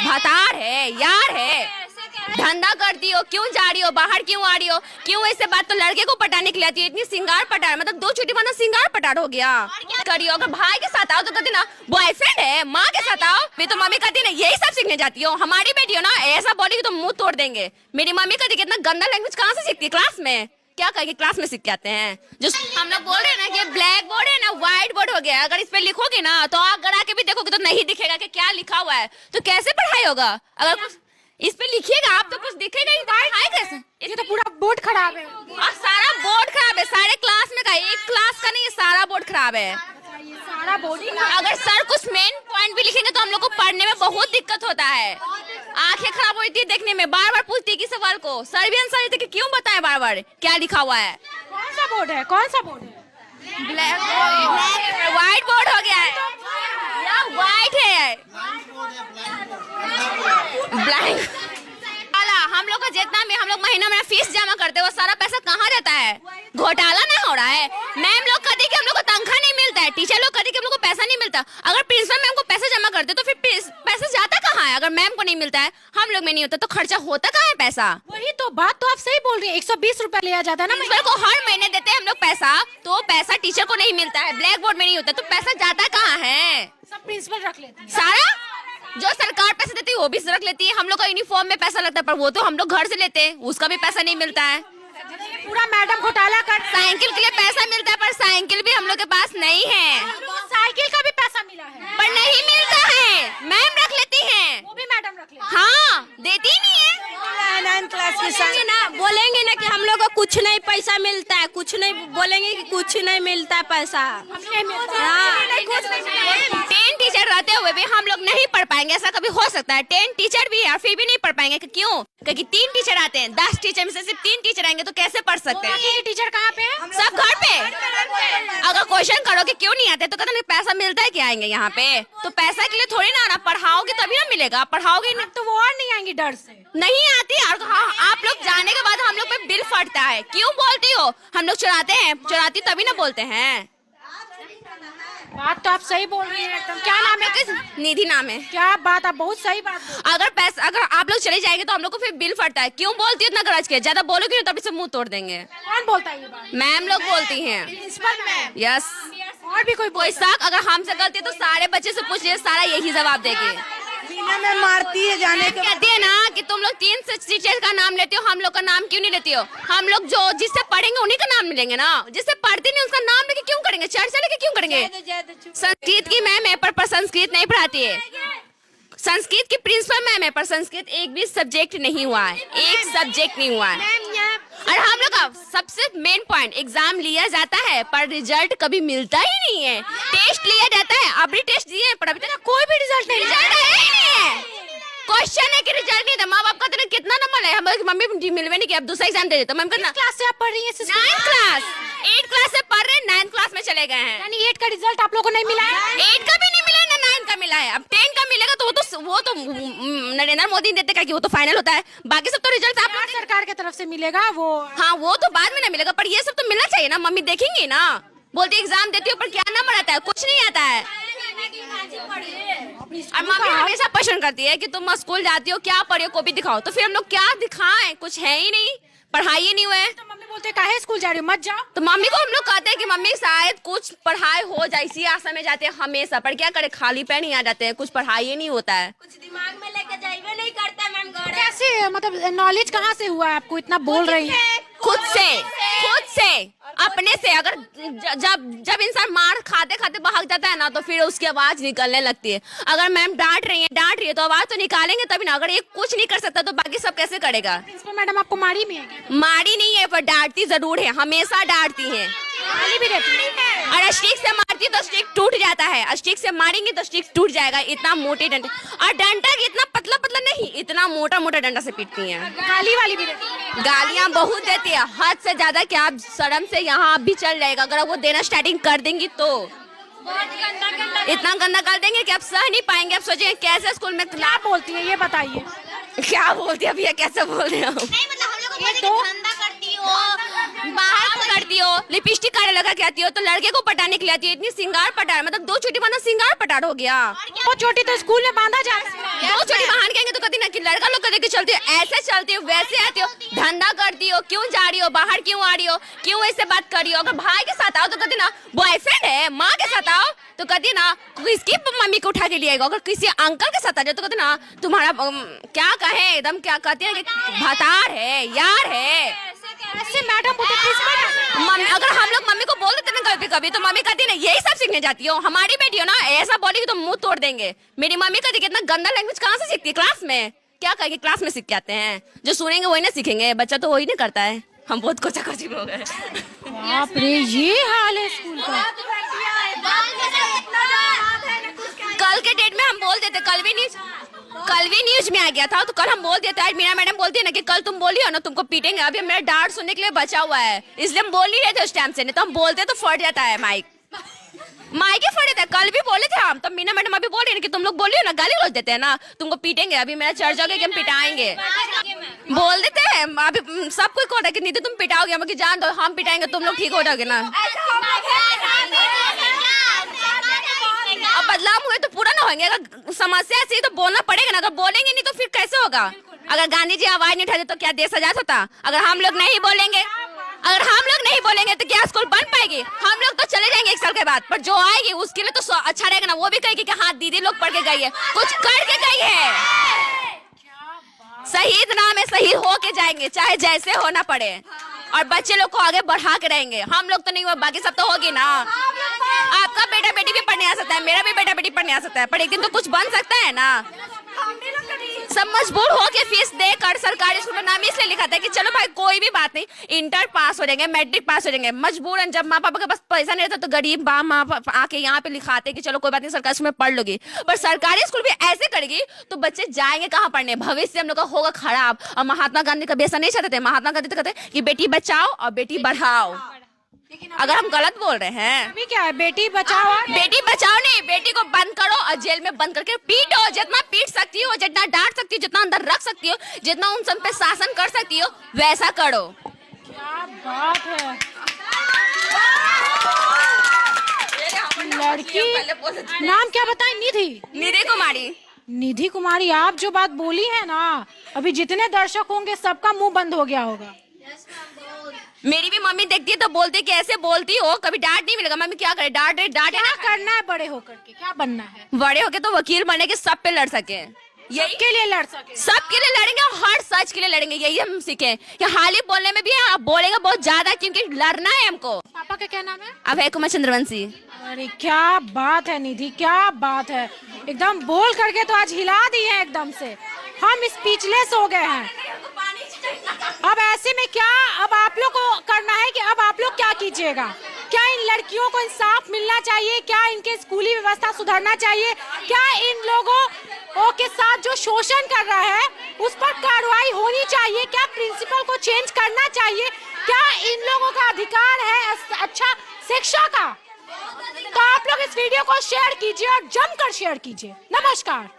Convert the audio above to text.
भतार है, यार है, धंधा करती हो, क्यों जा रही हो बाहर, क्यों आ रही हो, क्यों ऐसे बात? तो लड़के को पटाने के लिए आती है, इतनी सिंगार पटार, मतलब 2 छुट्टी माना सिंगार पटार हो गया। करियो, अगर भाई के साथ आओ तो कहती ना बॉयफ्रेंड है, माँ के साथ आओ फिर तो मम्मी कहती ना यही सब सीखने जाती हो। हमारी बेटी हो ना ऐसा बोलेगी तो मुंह तोड़ देंगे। मेरी मम्मी कहती कितना गंदा लैंग्वेज कहाँ से सीखती है, क्लास में क्या करके क्लास में सीख के आते हैं। जो हम लोग बोल रहे हैं ना कि ब्लैक बोर्ड है ना व्हाइट बोर्ड हो गया, अगर इस पे लिखोगे ना तो अगर आके भी देखोगे तो नहीं दिखेगा कि क्या लिखा हुआ है, तो कैसे पढ़ाई होगा? अगर कुछ इस पे लिखिएगा आप तो कुछ दिखेगा ही, पढ़ाई कैसे? ये तो पूरा बोर्ड खराब है और सारा बोर्ड खराब है, सारे क्लास में का, एक क्लास का नहीं, सारा बोर्ड खराब है। सारा बोर्ड ही अगर सर कुछ मेन पॉइंट भी लिखेंगे तो हम लोग को पढ़ने में बहुत दिक्कत होता है, आंखें खराब होती है देखने में। बार बार पूछती है कि सवाल को सर भी आंसर देते कि क्यों बताएं बार बार क्या लिखा हुआ है। कौन सा बोर्ड है, कौन सा बोर्ड है? ब्लैक व्हाइट बोर्ड हो गया है या व्हाइट है ब्लैक। हम लोग का जितना भी हम लोग महीना फीस जमा करते हैं वो सारा पैसा कहाँ जाता है? घोटाला ना हो रहा है? मैम लोग कहते कि हम लोग को तनख्वाह नहीं मिलता है, टीचर लोग कहते कि हम लोग को पैसा नहीं मिलता। अगर प्रिंसिपल मैम को पैसा जमा करते तो फिर पैसा जाता कहाँ है? अगर मैम को नहीं मिलता है, हम लोग में नहीं होता तो खर्चा होता कहाँ है पैसा? वही तो बात तो आप सही बोल रही है। 120 रुपया लिया जाता है ना प्रिंसिपल को हर महीने देते हैं हम लोग पैसा, तो पैसा टीचर को नहीं मिलता है, ब्लैक बोर्ड में नहीं होता, तो पैसा जाता कहाँ है? सब प्रिंसिपल रख लेते हैं। सारा जो सरकार पैसे देती है वो भी रख लेती है। हम लोग का यूनिफॉर्म में पैसा लगता है पर वो तो हम लोग घर से लेते हैं, उसका भी पैसा नहीं मिलता है। पूरा मैडम घोटाला कर। साइकिल के लिए पैसा मिलता है पर साइकिल भी हम लोग के पास नहीं है। साइकिल का भी पैसा मिला है पर नहीं मिलता है, मैम रख लेती हैं। वो भी मैडम रख लेती हाँ, देती ही नहीं है। 9 क्लास की ना बोलेंगे ना कि हम लोग को कुछ नहीं पैसा मिलता है, कुछ नहीं बोलेंगे कि कुछ नहीं मिलता है पैसा। हाँ। 10 टीचर रहते हुए भी हम लोग नहीं पढ़ पाएंगे, ऐसा कभी हो सकता है? 10 टीचर भी है फिर भी नहीं पढ़ पाएंगे क्यों? क्योंकि 3 टीचर आते हैं, 10 टीचर में से सिर्फ 3 टीचर आएंगे तो कैसे पढ़ सकते हैं? है। टीचर कहाँ पे है? सब घर पे। अगर क्वेश्चन करो कि क्यों नहीं आते तो कहते पैसा मिलता है क्या आएंगे यहाँ पे? तो पैसा के लिए थोड़ी ना आना, पढ़ाओगे तभी ना मिलेगा, पढ़ाओगे नहीं तो वो और नहीं आएंगी डर से। नहीं आती। और आप लोग जाने के बाद हम लोग पे बिल फटता है, क्यों बोलती हो? हम लोग चुराते हैं, चुराती तभी ना बोलते हैं। बात तो आप सही बोल रही है एकदम। क्या नाम है? निधि नाम है। क्या बात, आप बहुत सही बात बोल रही अगर आप लोग चले जाएंगे तो हम लोग को फिर बिल फटता है, क्यों बोलती हो इतना गरज के? ज्यादा बोलोगे तभी से मुंह तोड़ देंगे। हैं। कौन बोलता है ये बात? मैम लोग बोलती हैं। Principal ma'am. यस। और भी कोई शक अगर हमसे गलती है तो सारे बच्चे से पूछिए, सारा यही जवाब देगी। बिना में मारती है जाने के। कहती है ना कि तुम लोग 3 टीचर का नाम लेते हो, हम लोग का नाम क्यों नहीं लेती हो? हम लोग जो जिससे पढ़ेंगे उन्हीं का नाम मिलेंगे ना, जिससे पढ़ते नहीं उसका नाम लेके क्यों करेंगे? चर्चा लेके क्यों करेंगे? संस्कृत की मैम है पर संस्कृत नहीं पढ़ाती है। संस्कृत की प्रिंसिपल मैम है पर संस्कृत एक भी सब्जेक्ट नहीं हुआ है, एक सब्जेक्ट नहीं हुआ है। और हम लोग का सबसे मेन पॉइंट, एग्जाम लिया जाता है पर रिजल्ट कभी मिलता ही नहीं है। टेस्ट लिया जाता है, अभी टेस्ट दिए पर अभी तक कोई भी रिजल्ट नहीं है। क्वेश्चन है कि रिजल्ट नहीं था, माँ बाप का तो कितना नंबर है? हमारी मम्मी मिलवे नहीं कि अब दूसरा एग्जाम दे देता। मैम कहना क्लास से आप पढ़ रही हैं? 9th क्लास, 8 क्लास से पढ़ रहे, 9th क्लास में चले गए हैं। यानी 8 का रिजल्ट आप लोगों को नहीं मिला है? 8 का भी नहीं मिला है ना 9 का मिला है। अब 10 का मिलेगा तो वो तो नरेंद्र मोदी देते का कि वो तो फाइनल होता है, बाकी सब तो रिजल्ट आप लोग सरकार की तरफ से मिलेगा वो। हाँ वो तो बाद में ना मिलेगा, पर ये सब तो मिलना चाहिए ना। मम्मी देखेंगी ना, बोलती एग्जाम देती हो पर क्या नंबर आता है? कुछ नहीं आता है। और मम्मी हमेशा क्वेश्चन करती है कि तुम स्कूल जाती हो, क्या पढ़ी हो, कॉपी दिखाओ। तो फिर हम लोग क्या दिखाएं? कुछ है ही नहीं, पढ़ाई ही नहीं हुए। तो मम्मी बोलते काहे स्कूल जा रही हो, मत जाओ। तो मम्मी को हम लोग कहते हैं कि मम्मी शायद कुछ पढ़ाई हो जाए, इसी आशा में जाते हैं हमेशा, पर क्या करे खाली पैर नहीं आ जाते हैं, कुछ पढ़ाई ही नहीं होता है। कुछ दिमाग में लेके जाइए नहीं करता मैम घर। कैसे मतलब नॉलेज कहाँ से हुआ है आपको इतना बोल रही है? खुद से अपने से। अगर जब इंसान मार खाते खाते भाग जाता है ना तो फिर उसकी आवाज निकलने लगती है। अगर मैम डांट रही है तो आवाज तो निकालेंगे तभी ना। अगर ये कुछ नहीं कर सकता तो बाकी सब कैसे करेगा? प्रिंसिपल मैडम आपको मारी में है? मारी नहीं है पर डांटती जरूर है, हमेशा डांटती है। गाली भी देती है। और स्टिक से मारती तो स्टिक टूट जाता है, स्टिक से मारेंगे तो स्टिक टूट जाएगा। इतना मोटे डंडा, और डंडा इतना पतला पतला नहीं, इतना मोटा मोटा डंडा से पीटती हैं। गाली वाली भी देती है। गालियां बहुत देती है, हद से ज्यादा। कि आप शर्म से यहाँ भी चल जाएगा अगर वो देना स्टार्टिंग कर देंगी तो। इतना गंदा कर देंगे कि आप सह नहीं पाएंगे। आप सोचेंगे कैसे स्कूल में क्या बोलती है ये बताइए। क्या बोलती है भैया, कैसे बोल रहे हो? नहीं मतलब हम लोग को धंधा करती हो, बाहर को करती हो, लिपस्टिक काले लगा के आती हो, तो लड़के को पटाने के लिए आती है, इतनी सिंगार पटार, मतलब 2 चोटी बांधना सिंगार पटार हो गया। वो चोटी तो स्कूल में बांधा जाता है। 2 चोटी बांध के तो कहती ना कि लड़का लोग कहते कि चलती हो, ऐसे चलती हो, वैसे आती हो, धंधा करती हो, क्यों जा रही हो बाहर, क्यों आ रही हो, क्यों ऐसे बात कर रही हो। अगर भाई के साथ आओ तो कहती ना बॉयफ्रेंड है, माँ के साथ आओ तो कहती ना किसकी मम्मी को उठा के ले आएगा। अगर किसी अंकल के साथ आ जाए तो कहती ना तुम्हारा क्या कहे, एकदम क्या कहती है कि भतार है, यार है। ऐसे मैडम मम्मी, अगर हम लोग मम्मी को बोल देते ना कभी कभी तो मम्मी कहती ना यही सब सीखने जाती हो। हमारी बेटी हो ना, ऐसा बोलेगी तो मुंह तोड़ देंगे। मेरी मम्मी कहती कितना गंदा लैंग्वेज कहाँ से सीखती है, क्लास में। क्या कहेगी, क्लास में सीख के आते हैं, जो सुनेंगे वही ना सीखेंगे, बच्चा तो वही नहीं करता है। हम बहुत कोचा कोची लोग हैं। बाप रे, ये हाल है स्कूल का। कल के डेट में हम बोल देते, कल भी न्यूज में आ गया था, तो कल हम बोल देते। आज मीना मैडम बोलती है ना कि कल तुम बोली हो ना तुमको पीटेंगे, अभी मेरा डांट सुनने के लिए बचा हुआ है, इसलिए हम बोल नहीं रहे थे उस टाइम से, नहीं तो हम बोलते तो फट जाता है माइक ही फट जाता है। कल भी बोले थे हम, तब मीना मैडम अभी बोल रही है कि तुम लोग बोली हो ना, गाली रोज देते हैं ना, तुमको पीटेंगे, अभी मेरा चढ़ जाओगे कि हम पिटाएंगे, बोल देते हैं। अभी सब कोई को कि नीति तुम पिटाओगे, हम जान दो हम पिटाएंगे, तुम लोग ठीक हो जाओगे ना। अब बदलाव हुए तो पूरा ना होंगे, अगर समस्या ऐसी तो बोलना पड़ेगा ना, अगर बोलेंगे नहीं तो फिर कैसे होगा। अगर गांधी जी आवाज नहीं उठाते तो क्या देश आजाद होता। अगर हम लोग नहीं बोलेंगे तो क्या स्कूल बन पाएगी। हम लोग तो चले जाएंगे 1 साल के बाद, पर जो आएगी उसके लिए तो अच्छा रहेगा ना, वो भी कहेगी कि हाँ दीदी लोग पढ़ के गई है, कुछ करके गई है। शहीद नाम है, शहीद हो के जाएंगे, चाहे जैसे होना पड़े, और बच्चे लोग को आगे बढ़ा के रहेंगे। हम लोग तो नहीं, बाकी सब तो होगी ना। आपका बेटा बेटी भी पढ़ने आ सकता है, मेरा भी बेटा बेटी पढ़ने आ सकता है, पर एक दिन तो कुछ बन सकता है ना। सब मजबूर हो के फीस देकर सरकारी स्कूल में नाम इसलिए लिखा था कि चलो भाई कोई भी बात नहीं, इंटर पास हो जाएंगे, मैट्रिक पास हो जाएंगे। मजबूरन जब माँ पापा के पास पैसा नहीं रहता तो गरीब माँ पापा आके यहाँ पे लिखाते कि चलो कोई बात नहीं सरकारी स्कूल में पढ़ लोगी, पर सरकारी स्कूल भी ऐसे करेगी तो बच्चे जाएंगे कहाँ पढ़ने, भविष्य हम लोग का होगा खराब। और महात्मा गांधी कभी ऐसा नहीं चाहते थे, महात्मा गांधी तो कहते कि बेटी बचाओ और बेटी बढ़ाओ। अगर हम गलत बोल रहे हैं, अभी क्या है, बेटी बचाओ नहीं, बेटी को बंद करो और जेल में बंद करके पीटो, जितना पीट सकती हो, जितना डांट सकती हो, जितना अंदर रख सकती हो, जितना उन सब पे शासन कर सकती हो वैसा करो। क्या बात है। लड़की नाम क्या बताएं? निधि कुमारी। आप जो बात बोली है ना, अभी जितने दर्शक होंगे सबका मुंह बंद हो गया होगा। मेरी भी मम्मी देखती है तो बोलती है कि ऐसे बोलती हो, कभी डांट नहीं मिलेगा। मम्मी क्या करे, डांटे ना करना है, बड़े होकर के क्या बनना है? बड़े होके तो वकील बने के सब पे लड़ सके, यही के लिए लड़ सके, सबके लिए लड़ेंगे, हर सच के लिए लड़ेंगे। यही हम सीखे कि हाल ही बोलने में भी आप बोलेंगे बहुत ज्यादा, क्योंकि लड़ना है हमको। पापा का क्या नाम है? अभय कुमार चंद्रवंशी। अरे क्या बात है निधि, क्या बात है, एकदम बोल करके तो आज हिला दी है एकदम से, हम स्पीचलेस हो गए हैं। अब ऐसे में क्या, अब आप लोग को करना है कि अब आप लोग क्या कीजिएगा? क्या इन लड़कियों को इंसाफ मिलना चाहिए? क्या इनके स्कूली व्यवस्था सुधरना चाहिए? क्या इन लोगों के साथ जो शोषण कर रहा है उस पर कार्रवाई होनी चाहिए? क्या प्रिंसिपल को चेंज करना चाहिए? क्या इन लोगों का अधिकार है अच्छा शिक्षा का? तो आप लोग इस वीडियो को शेयर कीजिए और जमकर शेयर कीजिए। नमस्कार।